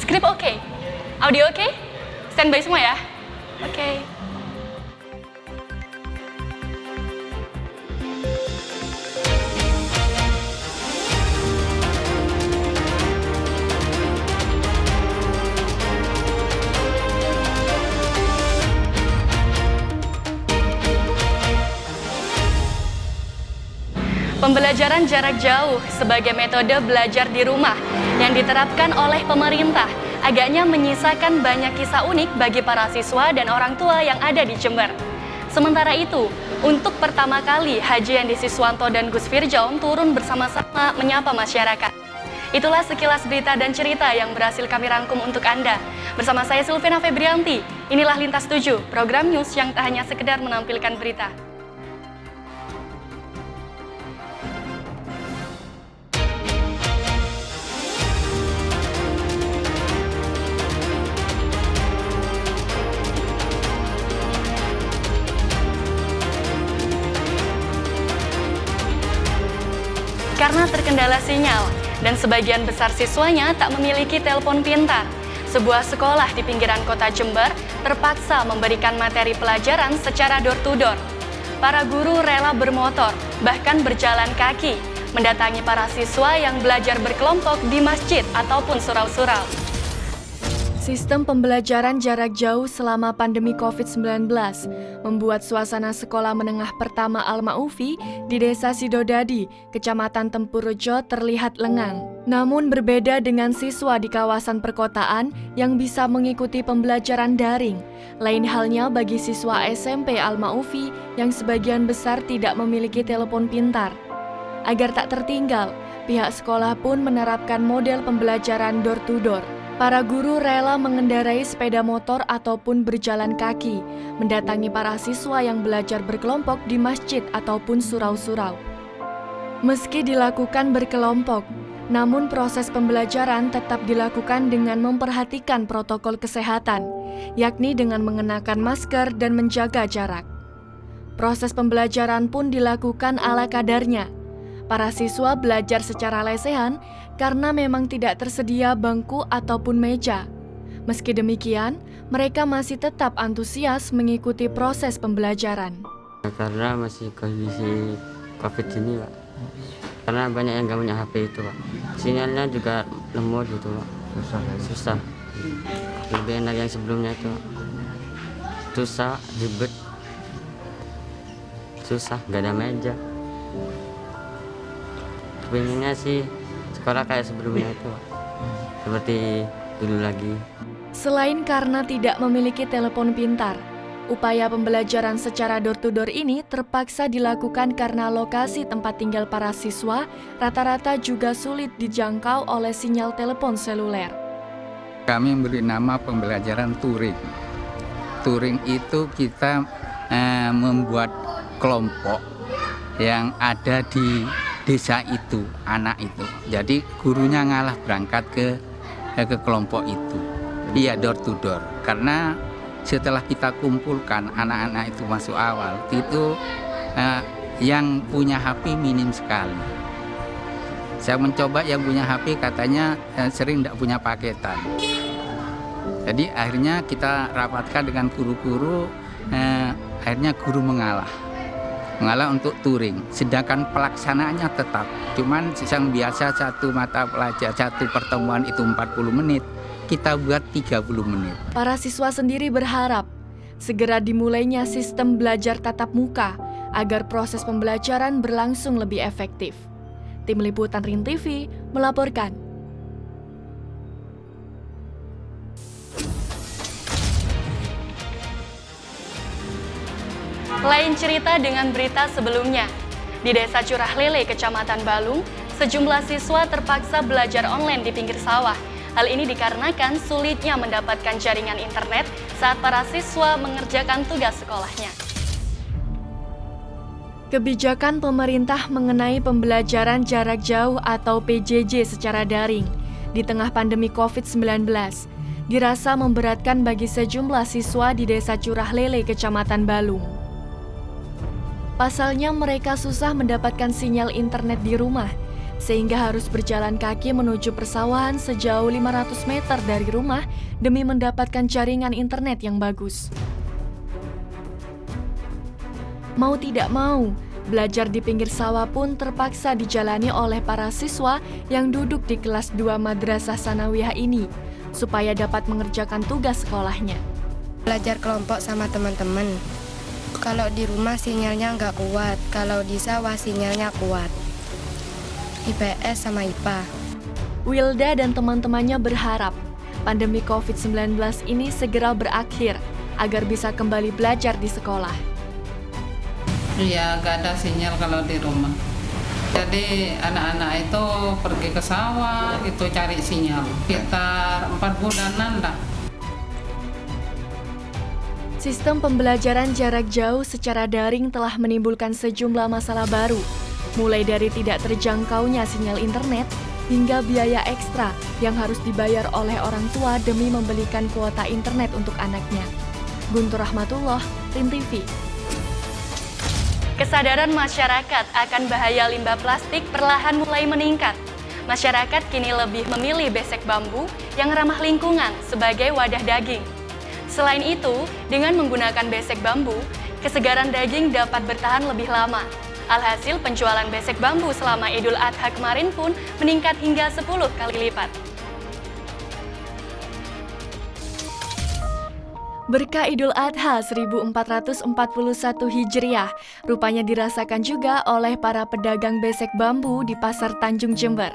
Skrip oke? Audio oke? Standby semua ya? Oke. Pembelajaran jarak jauh sebagai metode belajar di rumah yang diterapkan oleh pemerintah agaknya menyisakan banyak kisah unik bagi para siswa dan orang tua yang ada di Jember. Sementara itu, untuk pertama kali Haji Andi Siswanto dan Gus Firjaun turun bersama-sama menyapa masyarakat. Itulah sekilas berita dan cerita yang berhasil kami rangkum untuk Anda. Bersama saya Silvina Febrianti, inilah Lintas 7, program news yang tak hanya sekedar menampilkan berita. Karena terkendala sinyal dan sebagian besar siswanya tak memiliki telepon pintar, sebuah sekolah di pinggiran kota Jember terpaksa memberikan materi pelajaran secara door-to-door. Para guru rela bermotor, bahkan berjalan kaki, mendatangi para siswa yang belajar berkelompok di masjid ataupun surau-surau. Sistem pembelajaran jarak jauh selama pandemi COVID-19 membuat suasana sekolah menengah pertama Al-Ma'ufi di Desa Sidodadi, Kecamatan Tempurrejo terlihat lengang. Namun berbeda dengan siswa di kawasan perkotaan yang bisa mengikuti pembelajaran daring. Lain halnya bagi siswa SMP Al-Ma'ufi yang sebagian besar tidak memiliki telepon pintar. Agar tak tertinggal, pihak sekolah pun menerapkan model pembelajaran door-to-door. Para guru rela mengendarai sepeda motor ataupun berjalan kaki, mendatangi para siswa yang belajar berkelompok di masjid ataupun surau-surau. Meski dilakukan berkelompok, namun proses pembelajaran tetap dilakukan dengan memperhatikan protokol kesehatan, yakni dengan mengenakan masker dan menjaga jarak. Proses pembelajaran pun dilakukan ala kadarnya. Para siswa belajar secara lesehan karena memang tidak tersedia bangku ataupun meja. Meski demikian, mereka masih tetap antusias mengikuti proses pembelajaran. Karena masih kondisi COVID ini, Pak. Karena banyak yang nggak punya HP itu, Pak. Sinyalnya juga lemot gitu, Pak. Susah. Lebih enak yang sebelumnya itu. Susah, ribet. Susah, nggak ada meja. Pengennya sih sekolah kayak sebelumnya itu, seperti dulu lagi. Selain karena tidak memiliki telepon pintar, upaya pembelajaran secara door-to-door ini terpaksa dilakukan karena lokasi tempat tinggal para siswa rata-rata juga sulit dijangkau oleh sinyal telepon seluler. Kami beri nama pembelajaran touring. Touring itu kita membuat kelompok yang ada di desa itu, anak itu. Jadi gurunya ngalah berangkat ke kelompok itu. Iya, door to door. Karena setelah kita kumpulkan anak-anak itu masuk awal, itu yang punya HP minim sekali. Saya mencoba yang punya HP katanya sering tidak punya paketan. Jadi akhirnya kita rapatkan dengan guru-guru, akhirnya guru mengalah untuk touring, sedangkan pelaksanaannya tetap. Cuman yang biasa satu mata pelajaran, satu pertemuan itu 40 menit, kita buat 30 menit. Para siswa sendiri berharap segera dimulainya sistem belajar tatap muka agar proses pembelajaran berlangsung lebih efektif. Tim Liputan RIN TV melaporkan. Lain cerita dengan berita sebelumnya. Di Desa Curah Lele, Kecamatan Balung, sejumlah siswa terpaksa belajar online di pinggir sawah. Hal ini dikarenakan sulitnya mendapatkan jaringan internet saat para siswa mengerjakan tugas sekolahnya. Kebijakan pemerintah mengenai pembelajaran jarak jauh atau PJJ secara daring di tengah pandemi COVID-19 dirasa memberatkan bagi sejumlah siswa di Desa Curah Lele, Kecamatan Balung. Pasalnya mereka susah mendapatkan sinyal internet di rumah sehingga harus berjalan kaki menuju persawahan sejauh 500 meter dari rumah demi mendapatkan jaringan internet yang bagus. Mau tidak mau, belajar di pinggir sawah pun terpaksa dijalani oleh para siswa yang duduk di kelas 2 Madrasah Sanawiyah ini, supaya dapat mengerjakan tugas sekolahnya. Belajar kelompok sama teman-teman. Kalau di rumah sinyalnya nggak kuat, kalau di sawah sinyalnya kuat. IPS sama IPA. Wilda dan teman-temannya berharap pandemi COVID-19 ini segera berakhir agar bisa kembali belajar di sekolah. Iya, nggak ada sinyal kalau di rumah. Jadi anak-anak itu pergi ke sawah, itu cari sinyal. Sekitar 4 bulanan lah. Sistem pembelajaran jarak jauh secara daring telah menimbulkan sejumlah masalah baru, mulai dari tidak terjangkaunya sinyal internet hingga biaya ekstra yang harus dibayar oleh orang tua demi membelikan kuota internet untuk anaknya. Guntur Rahmatullah, Tim TV. Kesadaran masyarakat akan bahaya limbah plastik perlahan mulai meningkat. Masyarakat kini lebih memilih besek bambu yang ramah lingkungan sebagai wadah daging. Selain itu, dengan menggunakan besek bambu, kesegaran daging dapat bertahan lebih lama. Alhasil penjualan besek bambu selama Idul Adha kemarin pun meningkat hingga 10 kali lipat. Berkah Idul Adha 1441 Hijriah rupanya dirasakan juga oleh para pedagang besek bambu di Pasar Tanjung Jember.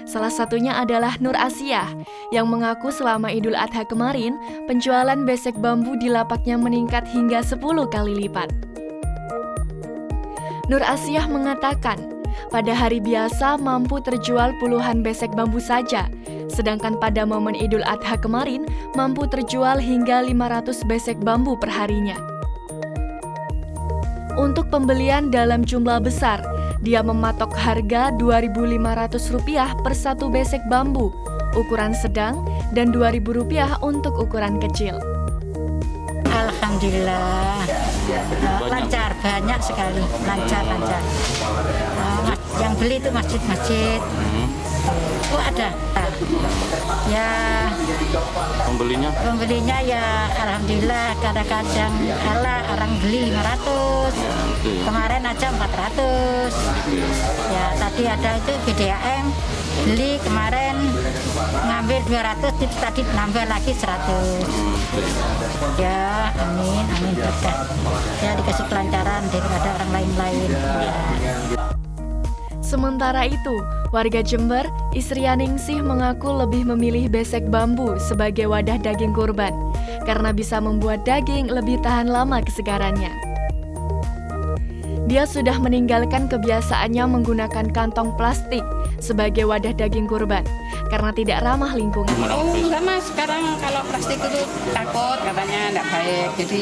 Salah satunya adalah Nur Asiyah yang mengaku selama Idul Adha kemarin penjualan besek bambu di lapaknya meningkat hingga 10 kali lipat. Nur Asiyah mengatakan, pada hari biasa mampu terjual puluhan besek bambu saja, sedangkan pada momen Idul Adha kemarin mampu terjual hingga 500 besek bambu per harinya. Untuk pembelian dalam jumlah besar, dia mematok harga Rp2.500 per satu besek bambu, ukuran sedang, dan Rp2.000 untuk ukuran kecil. Alhamdulillah, lancar, banyak sekali, lancar. Yang beli itu masjid-masjid, itu ada. Ya, pembelinya ya alhamdulillah, kadang-kadang orang beli 500, kemarin aja 400. Ya, tadi ada itu BDAM, beli kemarin ngambil 200, tadi nambah lagi 100. Ya, amin berkah. Ya, dikasih kelancaran daripada orang lain-lain. Ya. Sementara itu, warga Jember, Isrianingsih mengaku lebih memilih besek bambu sebagai wadah daging kurban, karena bisa membuat daging lebih tahan lama kesegarannya. Dia sudah meninggalkan kebiasaannya menggunakan kantong plastik sebagai wadah daging kurban, karena tidak ramah lingkungan. Oh enggak mas, sekarang kalau plastik itu takut katanya enggak baik. Jadi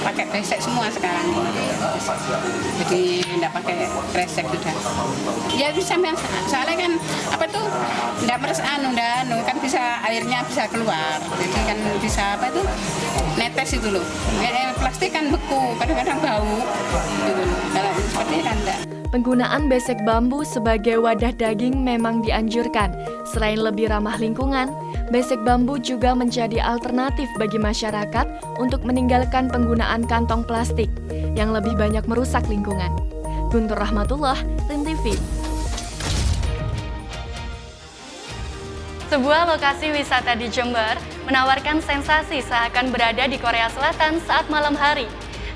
pakai besek semua sekarang. Jadi enggak pakai kresek sudah. Ya bisa, soalnya kan enggak meres kan bisa airnya bisa keluar. Jadi kan bisa netes itu loh. Plastik kan beku, kadang-kadang bau. Gitu. Kalau seperti kan enggak. Penggunaan besek bambu sebagai wadah daging memang dianjurkan. Selain lebih ramah lingkungan, besek bambu juga menjadi alternatif bagi masyarakat untuk meninggalkan penggunaan kantong plastik yang lebih banyak merusak lingkungan. Guntur Rahmatullah, Tim TV. Sebuah lokasi wisata di Jember menawarkan sensasi seakan berada di Korea Selatan saat malam hari.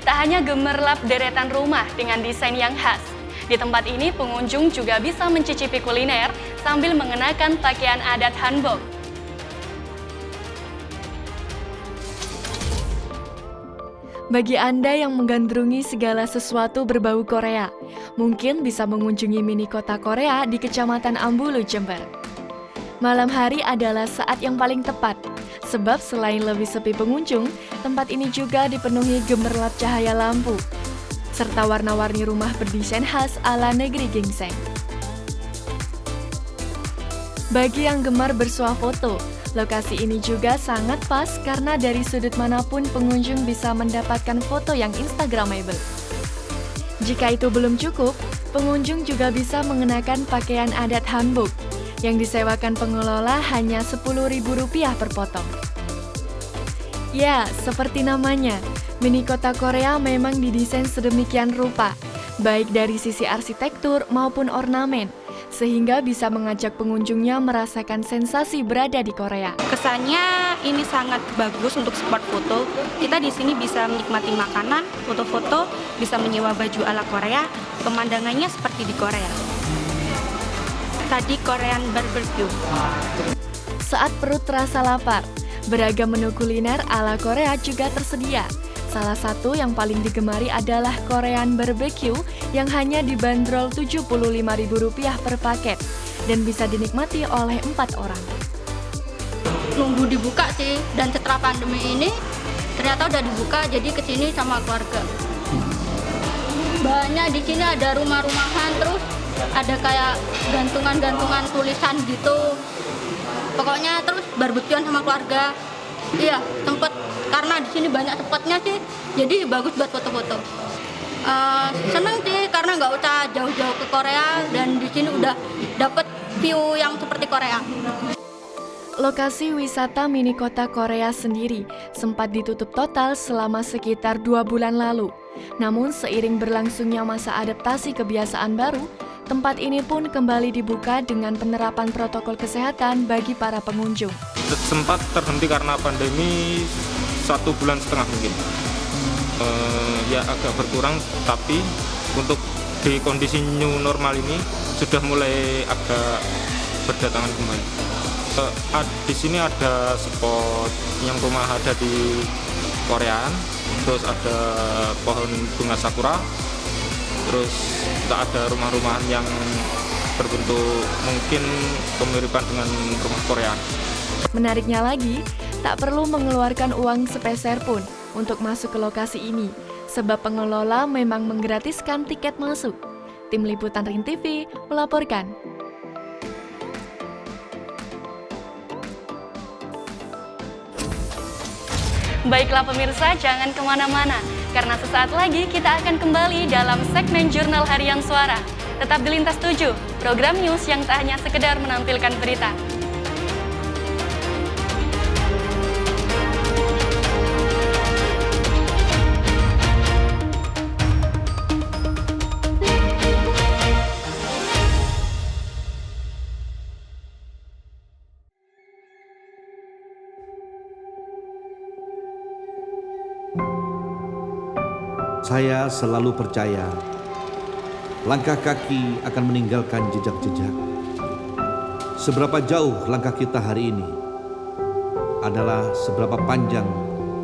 Tak hanya gemerlap deretan rumah dengan desain yang khas, di tempat ini pengunjung juga bisa mencicipi kuliner sambil mengenakan pakaian adat hanbok. Bagi Anda yang menggandrungi segala sesuatu berbau Korea, mungkin bisa mengunjungi mini kota Korea di Kecamatan Ambulu, Jember. Malam hari adalah saat yang paling tepat, sebab selain lebih sepi pengunjung, tempat ini juga dipenuhi gemerlap cahaya lampu, serta warna-warni rumah berdesain khas ala negeri gingseng. Bagi yang gemar bersuah foto, lokasi ini juga sangat pas karena dari sudut manapun pengunjung bisa mendapatkan foto yang instagramable. Jika itu belum cukup, Pengunjung juga bisa mengenakan pakaian adat hanbok yang disewakan pengelola hanya Rp10.000 per potong. Ya, seperti namanya, mini kota Korea memang didesain sedemikian rupa, baik dari sisi arsitektur maupun ornamen, sehingga bisa mengajak pengunjungnya merasakan sensasi berada di Korea. Kesannya ini sangat bagus untuk spot foto. Kita di sini bisa menikmati makanan, foto-foto, bisa menyewa baju ala Korea. Pemandangannya seperti di Korea. Tadi Korean barbecue. Saat perut terasa lapar, beragam menu kuliner ala Korea juga tersedia. Salah satu yang paling digemari adalah Korean barbecue yang hanya dibanderol Rp75.000 per paket dan bisa dinikmati oleh 4 orang. Nunggu dibuka sih, dan setelah pandemi ini ternyata udah dibuka, jadi kesini sama keluarga. Banyak di sini ada rumah-rumahan, terus ada kayak gantungan-gantungan tulisan gitu. Pokoknya terus barbekyuan sama keluarga. Iya, sempet karena di sini banyak tempatnya sih, jadi bagus buat foto-foto. Seneng sih karena nggak usah jauh-jauh ke Korea dan di sini udah dapet view yang seperti Korea. Lokasi wisata mini kota Korea sendiri sempat ditutup total selama sekitar 2 bulan lalu. Namun seiring berlangsungnya masa adaptasi kebiasaan baru, tempat ini pun kembali dibuka dengan penerapan protokol kesehatan bagi para pengunjung. Sempat terhenti karena pandemi 1,5 bulan mungkin. Ya agak berkurang, tapi untuk di kondisi new normal ini sudah mulai agak berdatangan kembali. Di sini ada spot yang rumah ada di Koreaan, terus ada pohon bunga sakura, terus tak ada rumah-rumahan yang berbentuk mungkin kemiripan dengan rumah Korea. Menariknya lagi, tak perlu mengeluarkan uang sepeser pun untuk masuk ke lokasi ini, sebab pengelola memang menggratiskan tiket masuk. Tim Liputan Ring TV melaporkan. Baiklah pemirsa, jangan kemana-mana, karena sesaat lagi kita akan kembali dalam segmen Jurnal Harian Suara. Tetap di Lintas 7, program news yang tak hanya sekedar menampilkan berita. Saya selalu percaya langkah kaki akan meninggalkan jejak-jejak. Seberapa jauh langkah kita hari ini adalah seberapa panjang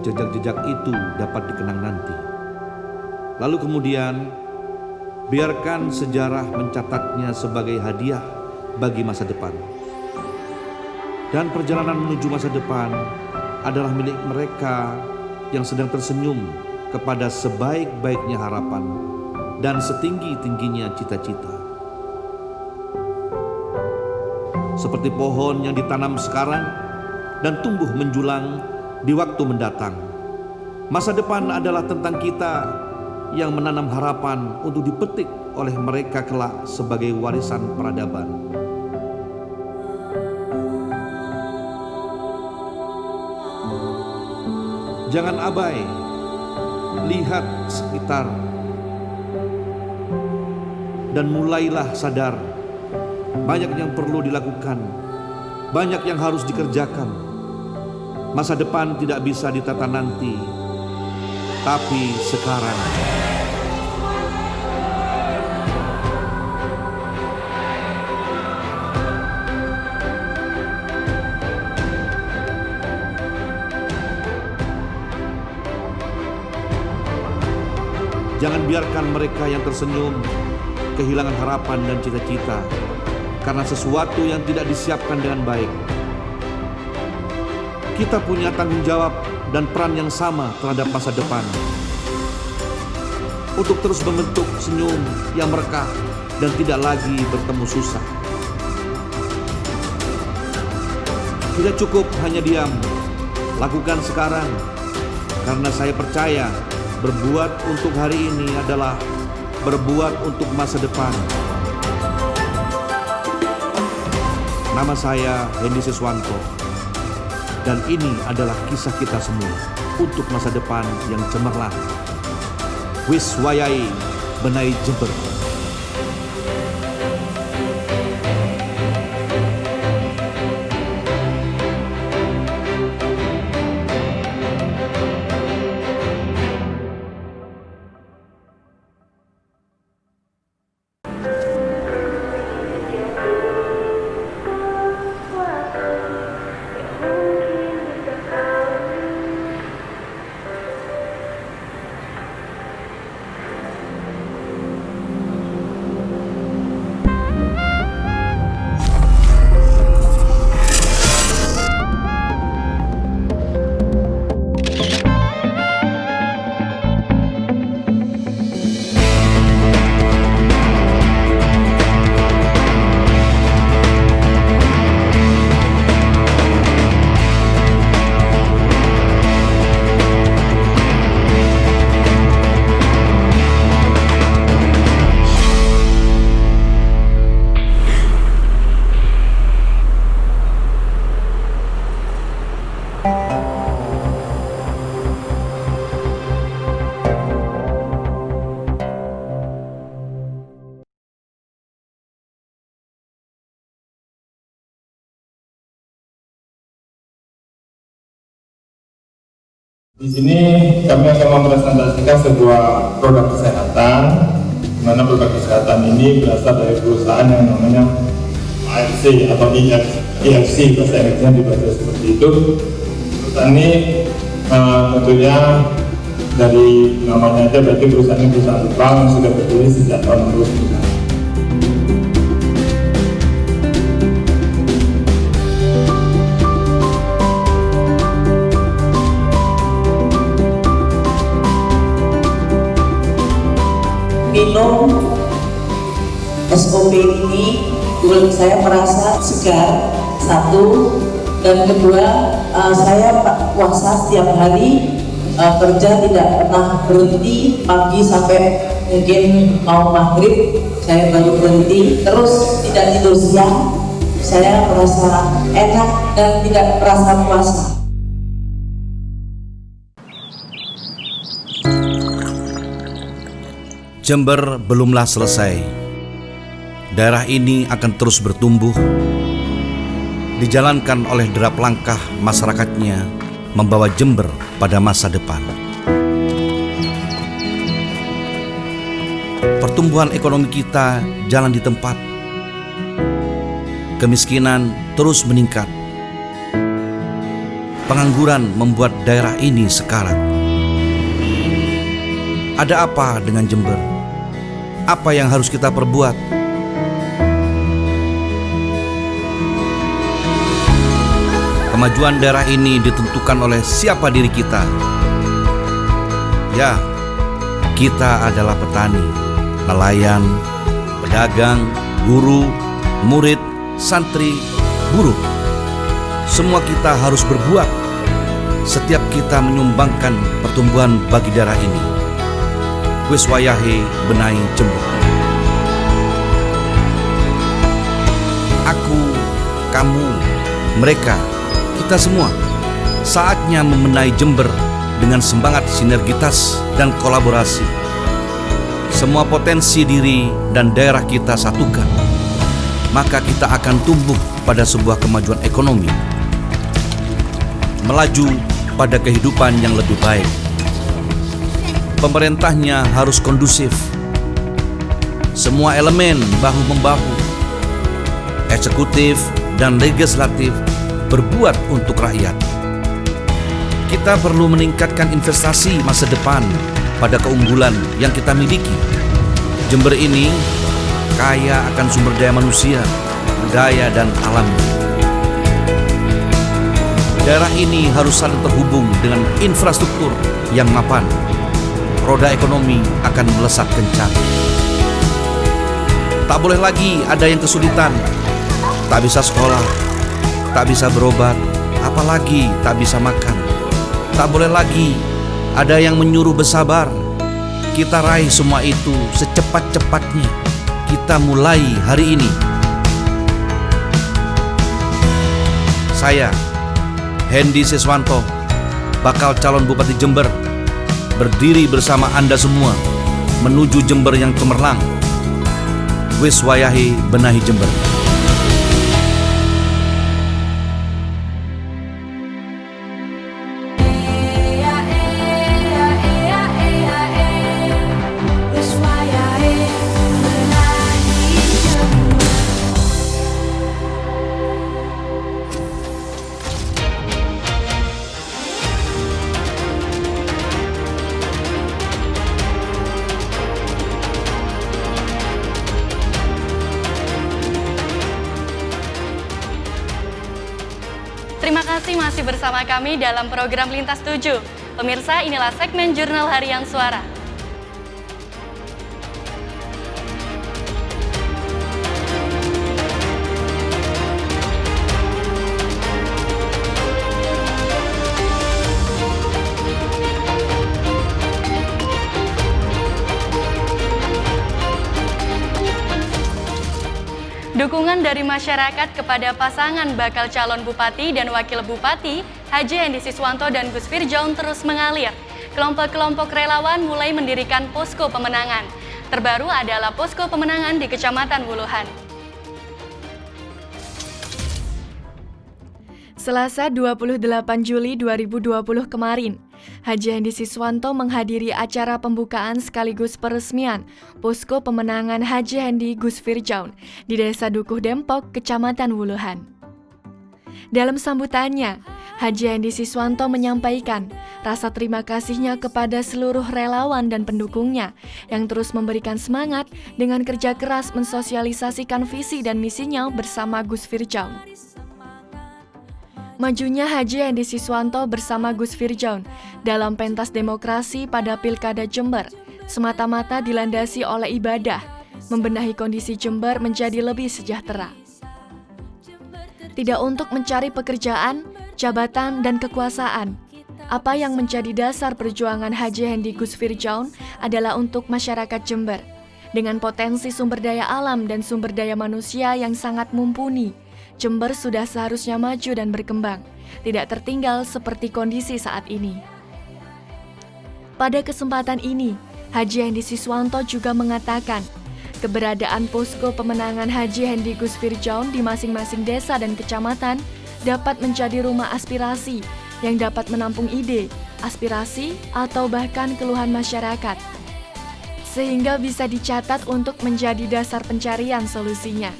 jejak-jejak itu dapat dikenang nanti. Lalu kemudian biarkan sejarah mencatatnya sebagai hadiah bagi masa depan. Dan perjalanan menuju masa depan adalah milik mereka yang sedang tersenyum kepada sebaik-baiknya harapan dan setinggi-tingginya cita-cita. Seperti pohon yang ditanam sekarang dan tumbuh menjulang di waktu mendatang. Masa depan adalah tentang kita yang menanam harapan untuk dipetik oleh mereka kelak sebagai warisan peradaban. Jangan abai, lihat sekitar dan mulailah sadar. Banyak yang perlu dilakukan, banyak yang harus dikerjakan. Masa depan tidak bisa ditata nanti, tapi sekarang. Jangan biarkan mereka yang tersenyum kehilangan harapan dan cita-cita karena sesuatu yang tidak disiapkan dengan baik. Kita punya tanggung jawab dan peran yang sama terhadap masa depan untuk terus membentuk senyum yang merekah dan tidak lagi bertemu susah. Tidak cukup hanya diam, lakukan sekarang, karena saya percaya berbuat untuk hari ini adalah berbuat untuk masa depan. Nama saya Hendy Siswanto, dan ini adalah kisah kita semua untuk masa depan yang cemerlang. Wis wayahe benahi Jember. Di sini kami akan mempresentasikan sebuah produk kesehatan, di mana produk kesehatan ini berasal dari perusahaan yang namanya AFC atau EFC, bahasa Inggrisnya dibaca seperti itu. Perusahaan ini tentunya dari namanya aja berarti perusahaan ini perusahaan Jepang yang sudah berdiri sejak tahun 69. Minum SOP ini kulit saya merasa segar, satu, dan kedua saya puasa setiap hari, kerja tidak pernah berhenti, pagi sampai mungkin mau maghrib saya baru berhenti, terus tidak tidur siang, saya merasa enak dan tidak merasa puasa. Jember belumlah selesai. Daerah ini akan terus bertumbuh, dijalankan oleh derap langkah masyarakatnya membawa Jember pada masa depan. Pertumbuhan ekonomi kita jalan di tempat. Kemiskinan terus meningkat. Pengangguran membuat daerah ini sekarat. Ada apa dengan Jember? Apa yang harus kita perbuat? Kemajuan daerah ini ditentukan oleh siapa diri kita. Ya, kita adalah petani, nelayan, pedagang, guru, murid, santri, buruh. Semua kita harus berbuat. Setiap kita menyumbangkan pertumbuhan bagi daerah ini. Wis wayahe benahi Jember. Aku, kamu, mereka, kita semua saatnya membenahi Jember dengan semangat sinergitas dan kolaborasi. Semua potensi diri dan daerah kita satukan, maka kita akan tumbuh pada sebuah kemajuan ekonomi, melaju pada kehidupan yang lebih baik. Pemerintahnya harus kondusif. Semua elemen bahu-membahu. Eksekutif dan legislatif berbuat untuk rakyat. Kita perlu meningkatkan investasi masa depan pada keunggulan yang kita miliki. Jember ini kaya akan sumber daya manusia, budaya, dan alam. Daerah ini harus saling terhubung dengan infrastruktur yang mapan. Roda ekonomi akan melesat kencang. Tak boleh lagi ada yang kesulitan, tak bisa sekolah, tak bisa berobat, apalagi tak bisa makan. Tak boleh lagi ada yang menyuruh bersabar, Kita raih semua itu secepat-cepatnya. Kita mulai hari ini. Saya, Hendy Siswanto, bakal calon Bupati Jember, berdiri bersama Anda semua menuju Jember yang cemerlang. Wis wayahe benahi Jember. Terima kasih masih bersama kami dalam program Lintas 7. Pemirsa, inilah segmen Jurnal Harian Suara. Dukungan dari masyarakat kepada pasangan bakal calon bupati dan wakil bupati Haji Hendy Siswanto dan Gus Firjaun terus mengalir. Kelompok-kelompok relawan mulai mendirikan posko pemenangan. Terbaru adalah posko pemenangan di Kecamatan Wuluhan. Selasa 28 Juli 2020 kemarin, Haji Hendy Siswanto menghadiri acara pembukaan sekaligus peresmian posko pemenangan Haji Hendy Gus Firjaun di Desa Dukuh Dempok, Kecamatan Wuluhan. Dalam sambutannya, Haji Hendy Siswanto menyampaikan rasa terima kasihnya kepada seluruh relawan dan pendukungnya yang terus memberikan semangat dengan kerja keras mensosialisasikan visi dan misinya bersama Gus Firjaun. Majunya Haji Hendy Siswanto bersama Gus Firjaun dalam pentas demokrasi pada Pilkada Jember semata-mata dilandasi oleh ibadah, membenahi kondisi Jember menjadi lebih sejahtera. Tidak untuk mencari pekerjaan, jabatan, dan kekuasaan. Apa yang menjadi dasar perjuangan Haji Hendy Gus Firjaun adalah untuk masyarakat Jember, dengan potensi sumber daya alam dan sumber daya manusia yang sangat mumpuni. Jember sudah seharusnya maju dan berkembang, tidak tertinggal seperti kondisi saat ini. Pada kesempatan ini, Haji Hendy Siswanto juga mengatakan, keberadaan posko pemenangan Haji Hendy Gus Firjaun di masing-masing desa dan kecamatan dapat menjadi rumah aspirasi yang dapat menampung ide, aspirasi, atau bahkan keluhan masyarakat, sehingga bisa dicatat untuk menjadi dasar pencarian solusinya.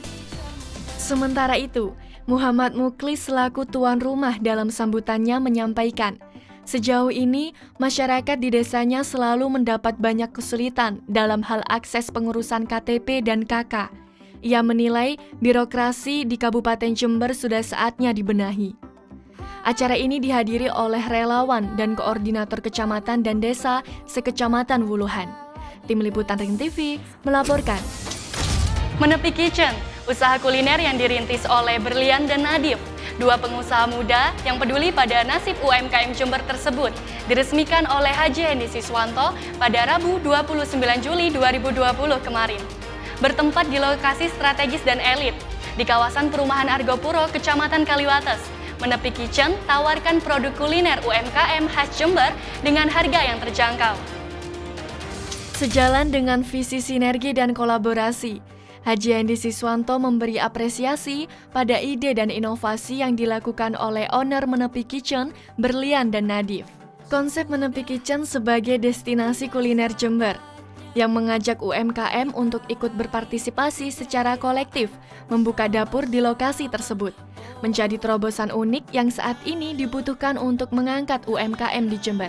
Sementara itu, Muhammad Muklis selaku tuan rumah dalam sambutannya menyampaikan, sejauh ini masyarakat di desanya selalu mendapat banyak kesulitan dalam hal akses pengurusan KTP dan KK. Ia menilai birokrasi di Kabupaten Jember sudah saatnya dibenahi. Acara ini dihadiri oleh relawan dan koordinator kecamatan dan desa sekecamatan Wuluhan. Tim Liputan Ring TV melaporkan. Menepi Kitchen, usaha kuliner yang dirintis oleh Berlian dan Nadif, dua pengusaha muda yang peduli pada nasib UMKM Jember tersebut, diresmikan oleh Haji Hendy Siswanto pada Rabu 29 Juli 2020 kemarin. Bertempat di lokasi strategis dan elit, di kawasan perumahan Argopuro, Kecamatan Kaliwates, Menepi Kitchen tawarkan produk kuliner UMKM khas Jember dengan harga yang terjangkau. Sejalan dengan visi sinergi dan kolaborasi, Haji Hendy Siswanto memberi apresiasi pada ide dan inovasi yang dilakukan oleh owner Menepi Kitchen, Berlian dan Nadif. Konsep Menepi Kitchen sebagai destinasi kuliner Jember, yang mengajak UMKM untuk ikut berpartisipasi secara kolektif, membuka dapur di lokasi tersebut, menjadi terobosan unik yang saat ini dibutuhkan untuk mengangkat UMKM di Jember.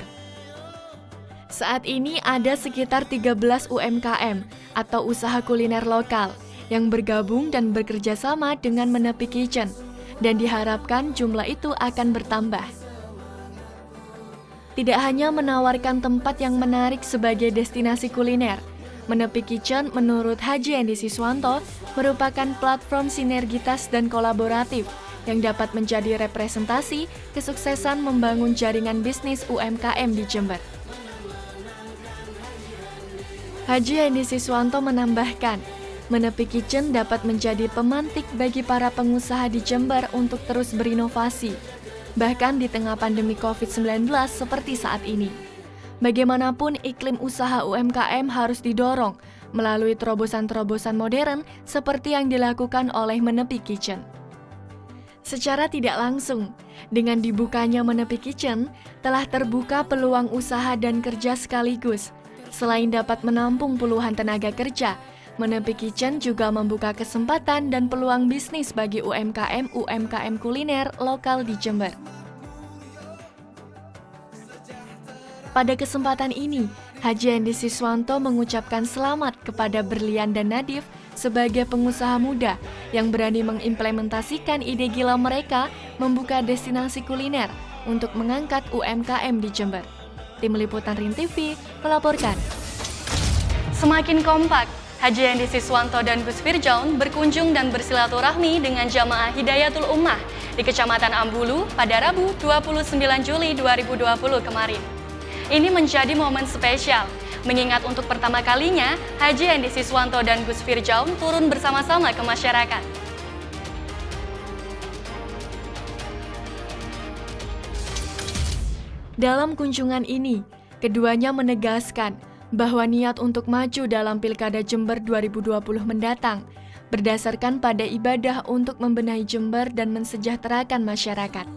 Saat ini ada sekitar 13 UMKM atau usaha kuliner lokal yang bergabung dan bekerja sama dengan Menepi Kitchen, dan diharapkan jumlah itu akan bertambah. Tidak hanya menawarkan tempat yang menarik sebagai destinasi kuliner, Menepi Kitchen menurut Haji Hendy Siswanto merupakan platform sinergitas dan kolaboratif yang dapat menjadi representasi kesuksesan membangun jaringan bisnis UMKM di Jember. Haji Hendy Siswanto menambahkan, Menepi Kitchen dapat menjadi pemantik bagi para pengusaha di Jember untuk terus berinovasi, bahkan di tengah pandemi COVID-19 seperti saat ini. Bagaimanapun iklim usaha UMKM harus didorong melalui terobosan-terobosan modern seperti yang dilakukan oleh Menepi Kitchen. Secara tidak langsung, dengan dibukanya Menepi Kitchen, telah terbuka peluang usaha dan kerja sekaligus. Selain dapat menampung puluhan tenaga kerja, Menepi Kitchen juga membuka kesempatan dan peluang bisnis bagi UMKM kuliner lokal di Jember. Pada kesempatan ini, Haji Hendy Siswanto mengucapkan selamat kepada Berlian dan Nadif sebagai pengusaha muda yang berani mengimplementasikan ide gila mereka membuka destinasi kuliner untuk mengangkat UMKM di Jember. Tim Liputan RIN TV melaporkan. Semakin kompak, Haji Hendy Siswanto dan Gus Firjaun berkunjung dan bersilaturahmi dengan jamaah Hidayatul Ummah di Kecamatan Ambulu pada Rabu 29 Juli 2020 kemarin. Ini menjadi momen spesial, mengingat untuk pertama kalinya Haji Hendy Siswanto dan Gus Firjaun turun bersama-sama ke masyarakat. Dalam kunjungan ini, keduanya menegaskan bahwa niat untuk maju dalam Pilkada Jember 2020 mendatang berdasarkan pada ibadah untuk membenahi Jember dan mensejahterakan masyarakat.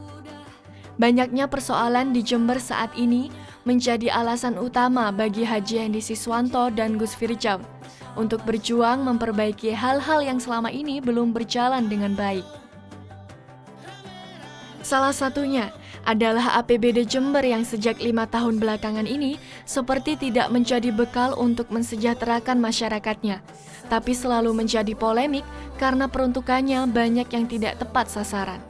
Banyaknya persoalan di Jember saat ini menjadi alasan utama bagi Haji Hendy Siswanto dan Gus Firjaun untuk berjuang memperbaiki hal-hal yang selama ini belum berjalan dengan baik. Salah satunya adalah APBD Jember yang sejak 5 tahun belakangan ini seperti tidak menjadi bekal untuk mensejahterakan masyarakatnya, tapi selalu menjadi polemik karena peruntukannya banyak yang tidak tepat sasaran.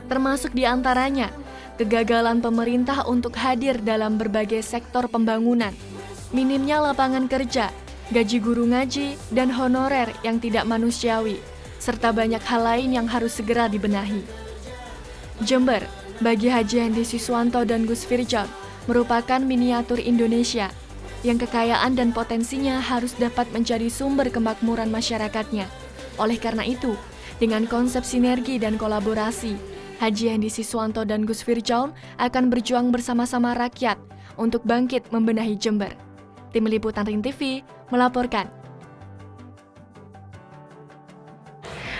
Termasuk diantaranya, kegagalan pemerintah untuk hadir dalam berbagai sektor pembangunan, minimnya lapangan kerja, gaji guru ngaji, dan honorer yang tidak manusiawi, serta banyak hal lain yang harus segera dibenahi. Jember, bagi Haji Hendy Siswanto dan Gus Firjaun, merupakan miniatur Indonesia yang kekayaan dan potensinya harus dapat menjadi sumber kemakmuran masyarakatnya. Oleh karena itu, dengan konsep sinergi dan kolaborasi, Haji Hendy Siswanto dan Gus Firjaun akan berjuang bersama-sama rakyat untuk bangkit membenahi Jember. Tim Liputan RIN TV melaporkan.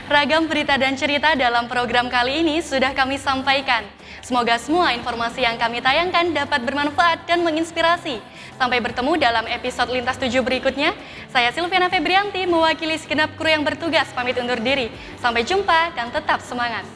Ragam berita dan cerita dalam program kali ini sudah kami sampaikan. Semoga semua informasi yang kami tayangkan dapat bermanfaat dan menginspirasi. Sampai bertemu dalam episode Lintas 7 berikutnya. Saya Silviana Febrianti mewakili segenap kru yang bertugas pamit undur diri. Sampai jumpa dan tetap semangat.